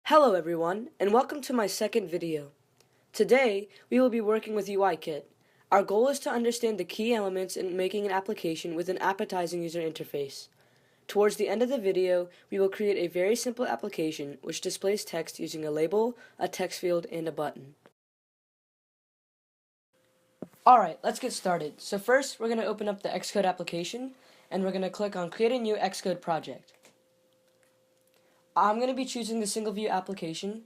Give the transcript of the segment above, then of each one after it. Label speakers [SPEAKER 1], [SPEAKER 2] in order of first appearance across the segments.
[SPEAKER 1] Hello everyone, and welcome to my second video. Today, we will be working with UIKit. Our goal is to understand the key elements in making an application with an appetizing user interface. Towards the end of the video, we will create a very simple application which displays text using a label, a text field, and a button. Alright, let's get started. So first, we're going to open up the Xcode application, and we're going to click on Create a New Xcode Project. I'm going to be choosing the single view application,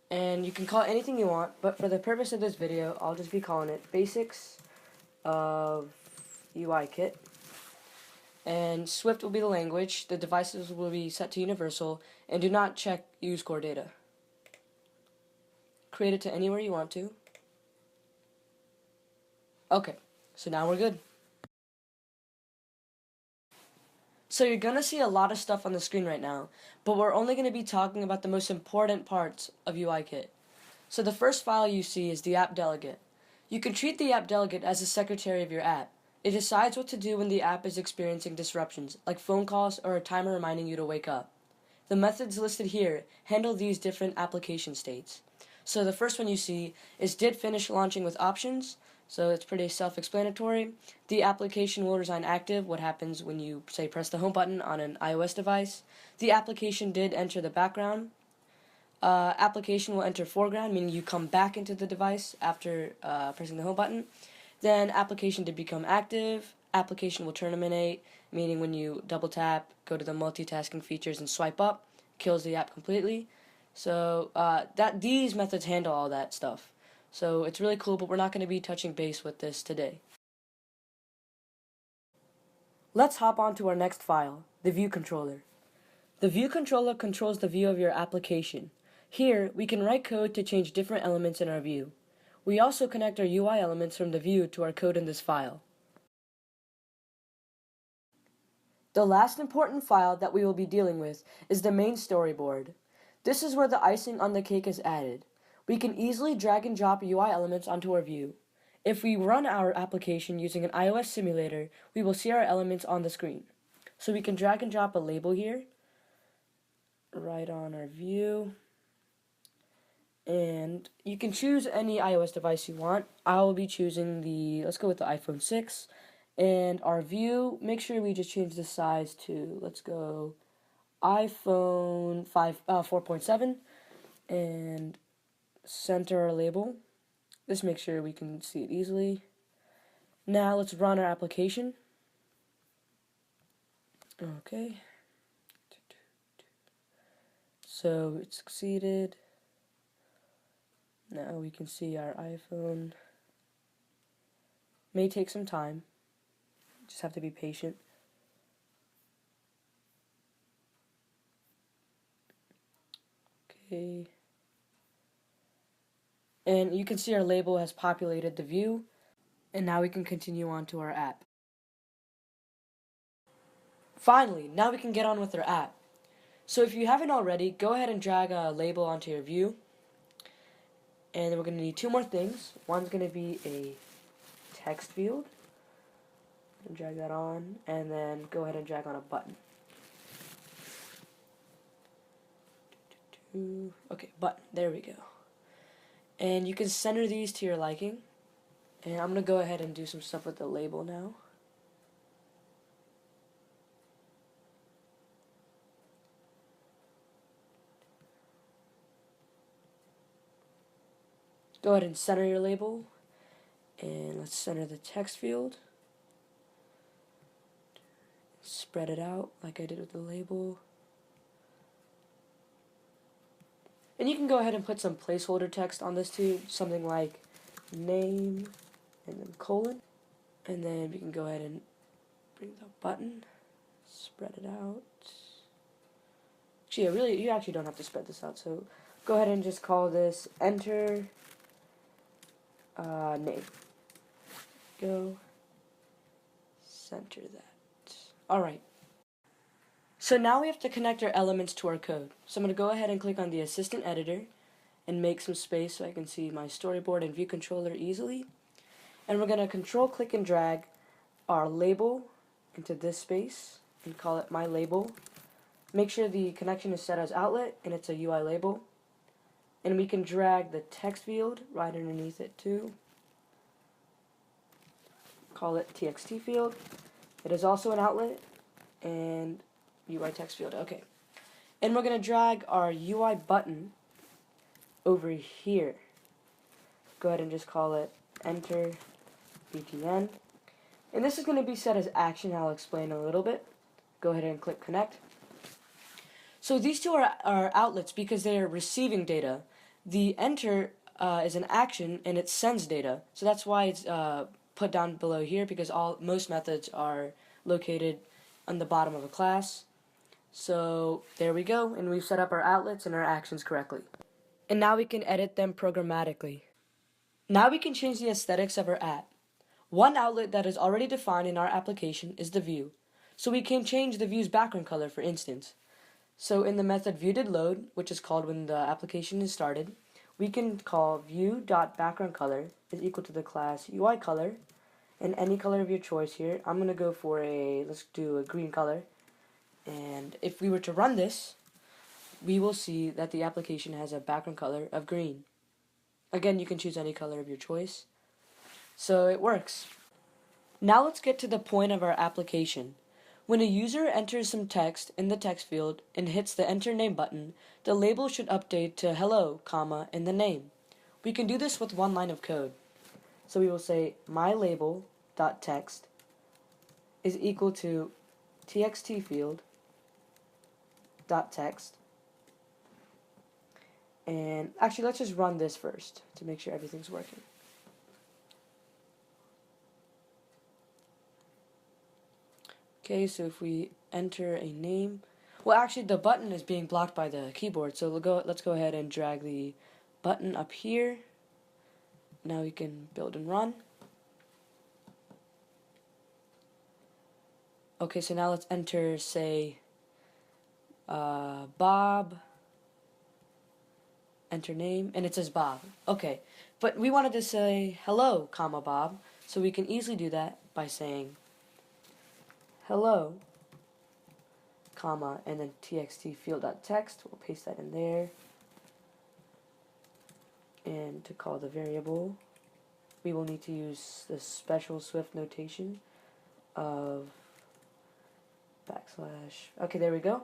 [SPEAKER 1] and you can call it anything you want, but for the purpose of this video, I'll just be calling it Basics of UIKit. And Swift will be the language, the devices will be set to universal, and do not check use core data. Create it to anywhere you want to. Okay, so now we're good. So you're going to see a lot of stuff on the screen right now, but we're only going to be talking about the most important parts of UIKit. So the first file you see is the app delegate. You can treat the app delegate as the secretary of your app. It decides what to do when the app is experiencing disruptions, like phone calls or a timer reminding you to wake up. The methods listed here handle these different application states. So the first one you see is did finish launching with options. So it's pretty self-explanatory. The application will resign active, what happens when you, say, press the home button on an iOS device. The application did enter the background. Application will enter foreground, meaning you come back into the device after pressing the home button. Then application did become active. Application will terminate, meaning when you double tap, go to the multitasking features and swipe up, kills the app completely. So these methods handle all that stuff. So it's really cool, but we're not going to be touching base with this today. Let's hop on to our next file, the view controller. The view controller controls the view of your application. Here, we can write code to change different elements in our view. We also connect our UI elements from the view to our code in this file. The last important file that we will be dealing with is the main storyboard. This is where the icing on the cake is added. We can easily drag and drop UI elements onto our view. If we run our application using an iOS simulator, we will see our elements on the screen. So we can drag and drop a label here, right on our view. And you can choose any iOS device you want. I will be choosing let's go with the iPhone 6. And our view, make sure we just change the size to, let's go iPhone 4.7. And center our label. This makes sure we can see it easily. Now let's run our application. Okay. So it succeeded. Now we can see our iPhone. May take some time. Just have to be patient. Okay. And you can see our label has populated the view, and now we can continue on to our app. Finally, now we can get on with our app. So if you haven't already, go ahead and drag a label onto your view. And then we're going to need two more things. One's going to be a text field. And drag that on, and then go ahead and drag on a button. Okay, button. There we go. And you can center these to your liking. And I'm going to go ahead and do some stuff with the label now. Go ahead and center your label. And let's center the text field. Spread it out like I did with the label. And you can go ahead and put some placeholder text on this too, something like name and then colon. And then we can go ahead and bring the button, spread it out. Actually, you actually don't have to spread this out, so go ahead and just call this enter name. Go center that. Alright. So now we have to connect our elements to our code. So I'm going to go ahead and click on the assistant editor and make some space so I can see my storyboard and view controller easily. And we're going to control click and drag our label into this space and call it my label. make sure the connection is set as outlet and it's a UI label. And we can drag the text field right underneath it too. Call it txt field. It is also an outlet and UI text field. Okay. And we're going to drag our UI button over here. Go ahead and just call it enter btn. And this is going to be set as action. I'll explain a little bit. Go ahead and click connect. So these two are outlets because they are receiving data. The enter is an action and it sends data. So that's why it's put down below here, because most methods are located on the bottom of a class. So there we go, and we've set up our outlets and our actions correctly. And now we can edit them programmatically. Now we can change the aesthetics of our app. One outlet that is already defined in our application is the view. So we can change the view's background color, for instance. So in the method viewDidLoad, which is called when the application is started, we can call view.backgroundColor is equal to the class UIColor, and any color of your choice here. I'm going to go for let's do a green color. And if we were to run this, we will see that the application has a background color of green. Again, you can choose any color of your choice. So it works. Now let's get to the point of our application. When a user enters some text in the text field and hits the enter name button, the label should update to hello, comma, and the name. We can do this with one line of code. So we will say mylabel.text is equal to txt field.text. And actually, let's just run this first to make sure everything's working. Okay, so if we enter a name, well, actually the button is being blocked by the keyboard, so let's go ahead and drag the button up here. Now we can build and run. Okay, so now let's enter, say, Bob, enter name, and it says Bob. Okay, but we wanted to say hello, comma, Bob, so we can easily do that by saying hello, comma, and then txt field.text. We'll paste that in there. And to call the variable, we will need to use the special Swift notation of backslash. Okay, there we go.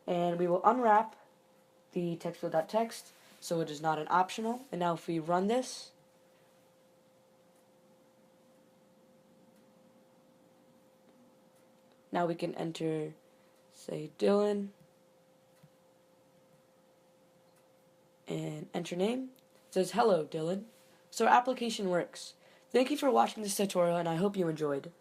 [SPEAKER 1] And we will unwrap the text field.text so it is not an optional. And now if we run this, now we can enter, say, Dylan, and enter name. It says, hello, Dylan. So our application works. Thank you for watching this tutorial, and I hope you enjoyed.